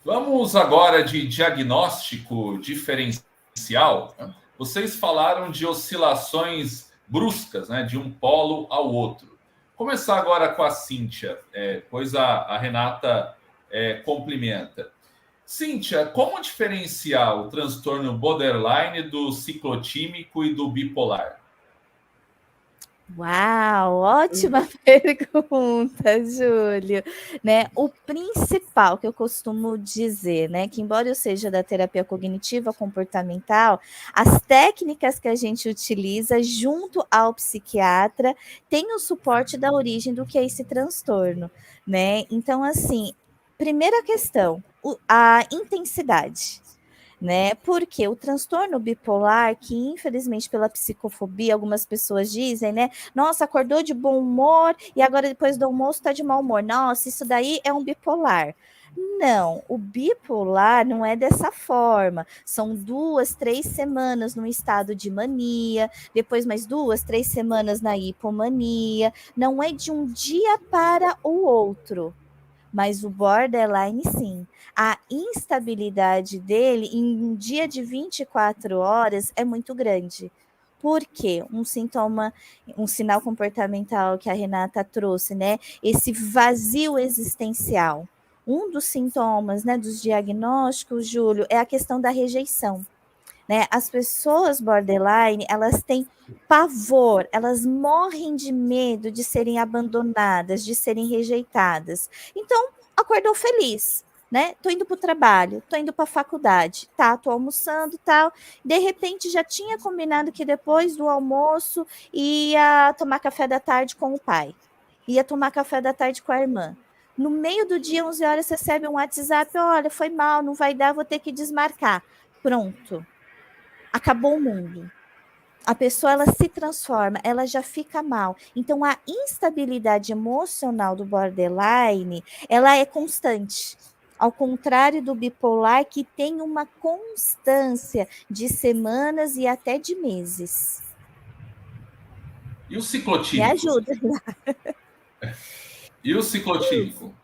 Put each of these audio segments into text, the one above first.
Vamos agora de diagnóstico diferencial. Vocês falaram de oscilações bruscas, né, de um polo ao outro. Começar agora com a Cíntia, pois a Renata complementa. Cíntia, como diferenciar o transtorno borderline do ciclotímico e do bipolar? Uau, ótima pergunta, Júlio. Né, o principal que eu costumo dizer, né, que embora eu seja da terapia cognitiva comportamental, as técnicas que a gente utiliza junto ao psiquiatra tem o suporte da origem do que é esse transtorno, né? Então, assim, primeira questão, a intensidade, né? Porque o transtorno bipolar, que infelizmente pela psicofobia, algumas pessoas dizem, né? Nossa, acordou de bom humor e agora depois do almoço está de mau humor. Nossa, isso daí é um bipolar. Não, o bipolar não é dessa forma. São 2, 3 semanas no estado de mania, depois mais 2, 3 semanas na hipomania. Não é de um dia para o outro. Mas o borderline, sim. A instabilidade dele em um dia de 24 horas é muito grande. Por quê? Um sintoma, um sinal comportamental que a Renata trouxe, né? Esse vazio existencial. Um dos sintomas, né, dos diagnósticos, Júlio, é a questão da rejeição, né? As pessoas borderline, elas têm pavor, elas morrem de medo de serem abandonadas, de serem rejeitadas. Então, acordou feliz, né? Tô indo para o trabalho, tô indo para a faculdade, tá? Tô almoçando, tal. De repente já tinha combinado que depois do almoço ia tomar café da tarde com o pai, ia tomar café da tarde com a irmã. No meio do dia, 11 horas, recebe um WhatsApp, olha, foi mal, não vai dar, vou ter que desmarcar. Pronto, acabou o mundo. A pessoa ela se transforma, ela já fica mal. Então a instabilidade emocional do borderline, ela é constante. Ao contrário do bipolar que tem uma constância de semanas e até de meses. E o Me ciclotímico? ajuda. E o ciclotímico?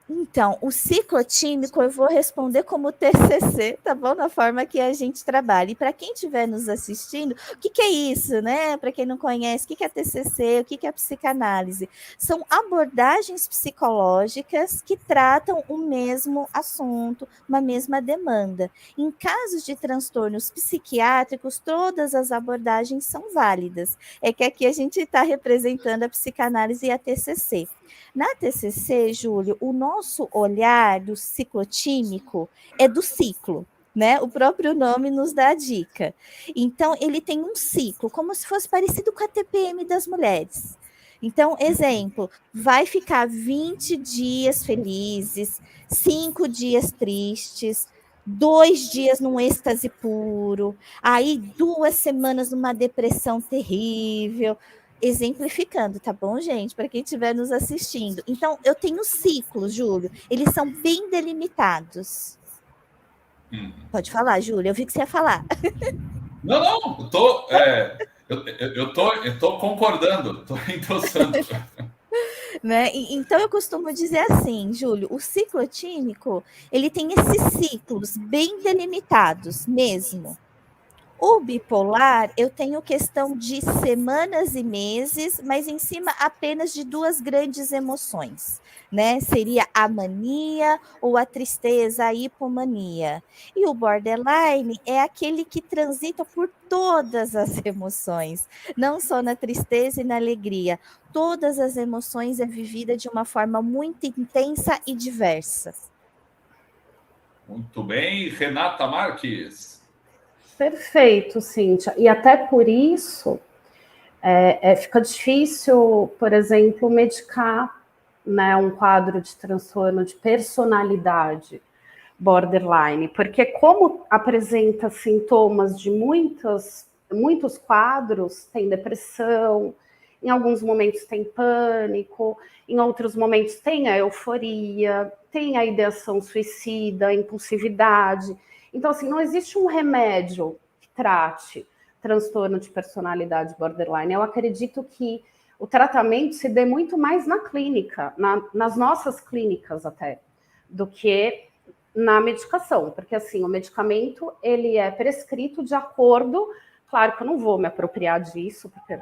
Então, o ciclotímico eu vou responder como TCC, tá bom? Na forma que a gente trabalha. E para quem estiver nos assistindo, o que, que é isso, né? Para quem não conhece, o que, que é TCC, o que, que é psicanálise? São abordagens psicológicas que tratam o mesmo assunto, uma mesma demanda. Em casos de transtornos psiquiátricos, todas as abordagens são válidas. É que aqui a gente está representando a psicanálise e a TCC. Na TCC, Júlio, o nosso olhar do ciclotímico é do ciclo, né? O próprio nome nos dá a dica. Então, ele tem um ciclo, como se fosse parecido com a TPM das mulheres. Então, exemplo, vai ficar 20 dias felizes, 5 dias tristes, 2 dias num êxtase puro, aí 2 semanas numa depressão terrível, exemplificando, tá bom, gente? Para quem estiver nos assistindo. Então, eu tenho ciclos, Júlio. Eles são bem delimitados. Pode falar, Júlio. Eu vi que você ia falar. Não, não, eu tô concordando, estou endossando. Né? Então, eu costumo dizer assim, Júlio, o ciclotímico, ele tem esses ciclos bem delimitados mesmo. O bipolar, eu tenho questão de semanas e meses, mas em cima apenas de duas grandes emoções, né? Seria a mania ou a tristeza, a hipomania. E o borderline é aquele que transita por todas as emoções, não só na tristeza e na alegria. Todas as emoções é vivida de uma forma muito intensa e diversa. Muito bem, Renata Marques. Perfeito, Cíntia. E até por isso fica difícil, por exemplo, medicar, né, um quadro de transtorno de personalidade borderline, porque como apresenta sintomas de muitos quadros, tem depressão, em alguns momentos tem pânico, em outros momentos tem a euforia, tem a ideação suicida, a impulsividade. Então, assim, não existe um remédio que trate transtorno de personalidade borderline. Eu acredito que o tratamento se dê muito mais na clínica, nas nossas clínicas até, do que na medicação, porque assim, o medicamento ele é prescrito de acordo, claro que eu não vou me apropriar disso, porque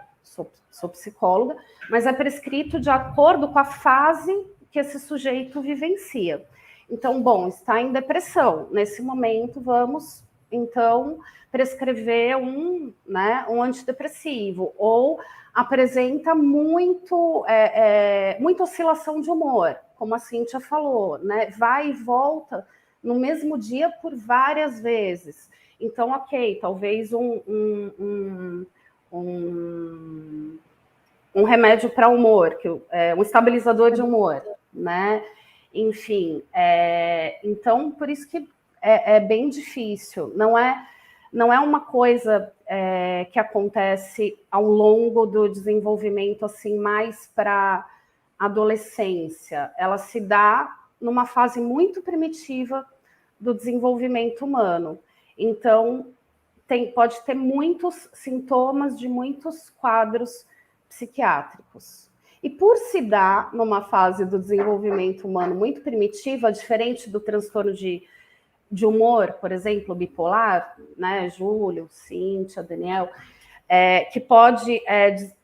sou psicóloga, mas é prescrito de acordo com a fase que esse sujeito vivencia. Então, bom, está em depressão, nesse momento vamos, então, prescrever um antidepressivo, ou apresenta muita oscilação de humor, como a Cíntia falou, né? Vai e volta no mesmo dia por várias vezes. Então, ok, talvez um remédio para humor, um estabilizador de humor, né? Enfim, então, por isso que é bem difícil. Não é uma coisa que acontece ao longo do desenvolvimento, assim, mais para adolescência. Ela se dá numa fase muito primitiva do desenvolvimento humano. Então, pode ter muitos sintomas de muitos quadros psiquiátricos. E por se dar numa fase do desenvolvimento humano muito primitiva, diferente do transtorno de humor, por exemplo, bipolar, né, Júlio, Cíntia, Daniel, que pode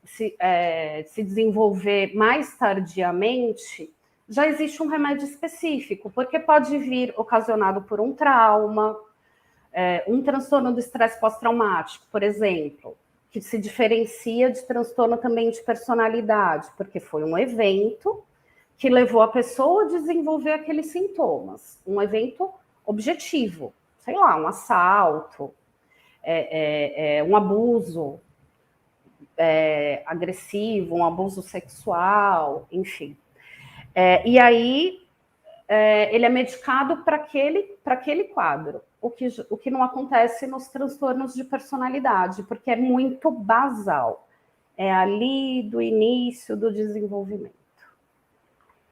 se desenvolver mais tardiamente, já existe um remédio específico, porque pode vir ocasionado por um trauma, um transtorno do estresse pós-traumático, por exemplo, que se diferencia de transtorno também de personalidade, porque foi um evento que levou a pessoa a desenvolver aqueles sintomas, um evento objetivo, sei lá, um assalto, um abuso agressivo, um abuso sexual, enfim. E aí ele é medicado para aquele quadro, o que não acontece nos transtornos de personalidade, porque é muito basal, é ali do início do desenvolvimento.